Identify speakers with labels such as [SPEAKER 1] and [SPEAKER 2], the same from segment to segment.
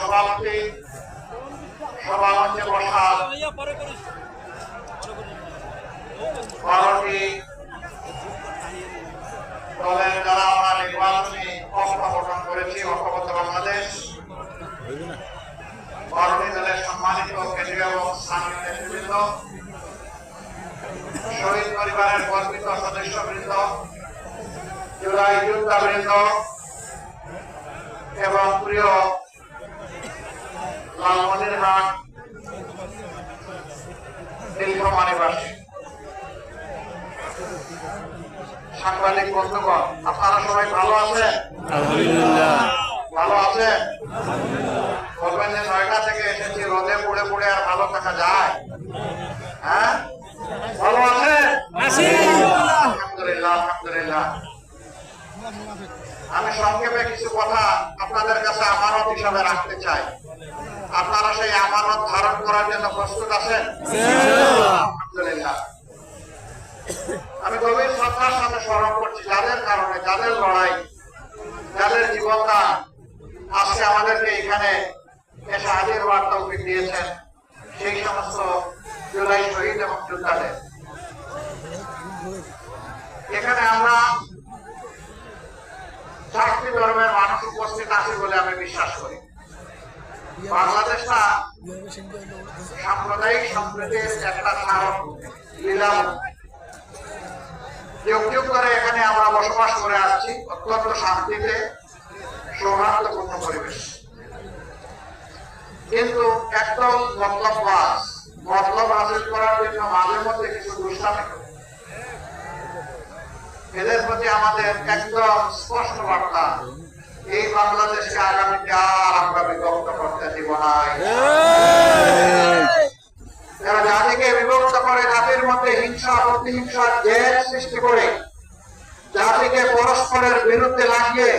[SPEAKER 1] সভাপতি সভামঞ্চে বসা 12টি দলের যারা আমরা নির্বাচনী পক্ষ গঠন করেছি ঐক্যবদ্ধ বাংলাদেশ, 12টি দলের সম্মানিত কেন্দ্রীয় এবং স্থানীয় নেতৃবৃন্দ, শহীদ পরিবারের গর্বিত সদস্যবৃন্দ, জুলাই যোদ্ধাবৃন্দ এবং প্রিয় লালমনিরহাট নীলফামারীবাসী, সাংবাদিক বন্ধুগণ, আপনারা সবাই ভালো আছেন? ভালো আছেন? বলবেন যে 9টা থেকে এসেছি, রোদে পুড়ে পুড়ে আর ভালো থাকা যায়? হ্যাঁ, ভালো আছেন? আলহামদুলিল্লাহ, আলহামদুলিল্লাহ। আমি সংক্ষেপে কিছু কথা আপনাদের কাছে আমানত হিসাবে রাখতে চাই। আপনারা সেই আমানত ধারণ করার জন্য প্রস্তুত আছেন? আলহামদুলিল্লাহ। আমি গভীর শ্রদ্ধার সাথে স্মরণ করছি যাদের কারণে, যাদের লড়াই, যাদের জীবনদান আজকে আমাদেরকে এখানে এসে হাজির হওয়ার তৌফিক দিয়েছেন, সেই সমস্ত জুলাই শহীদ এবং যোদ্ধাদের। এখানে আমরা 4টি ধর্মের মানুষ উপস্থিত আছি বলে আমি বিশ্বাস করি। বাংলাদেশটা সাম্প্রদায়িক সম্প্রীতির একটা স্মারক লীলা। যুগ যুগ ধরে এখানে আমরা বসবাস করে আসছি অত্যন্ত শান্তিতে, সৌহার্দ্যপূর্ণ পরিবেশ। কিন্তু একদম মতলব হাসিল করার জন্য মাঝে মধ্যে কিছু দুষ্টামি করে। এদের প্রতি আমাদের একদম স্পষ্ট বার্তা, এই বাংলাদেশকে আগামীতে আর আমরা বিভক্ত করতে দিব না। এরা জাতিকে বিভক্ত করে, জাতির মধ্যে হিংসা প্রতিহিংসার জের সৃষ্টি করে, জাতিকে পরস্পরের বিরুদ্ধে লাগিয়ে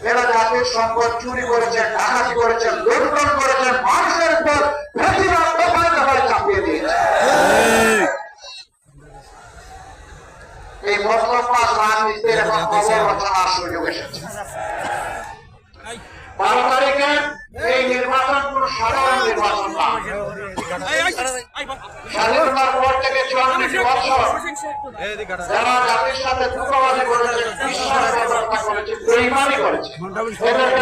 [SPEAKER 1] এরা জাতির সম্পদ চুরি করেছে, ডাকাতি করেছে, লুণ্ঠন করেছে, মানুষের উপর চাপিয়ে দিয়েছে। এই মতলববাজ রাজনীতির এখন খবর রচনার সুযোগ এসেছে। 12 তারিখে এই নির্বাচন কোন সাধারণ নির্বাচন না। স্বাধীনতার পর থেকে 44 বছর যারা জাতির সাথে ধোঁকাবাজি করেছে, বিশ্বাসঘাতকতা করেছে, বেঈমানি করেছে, এদেরকে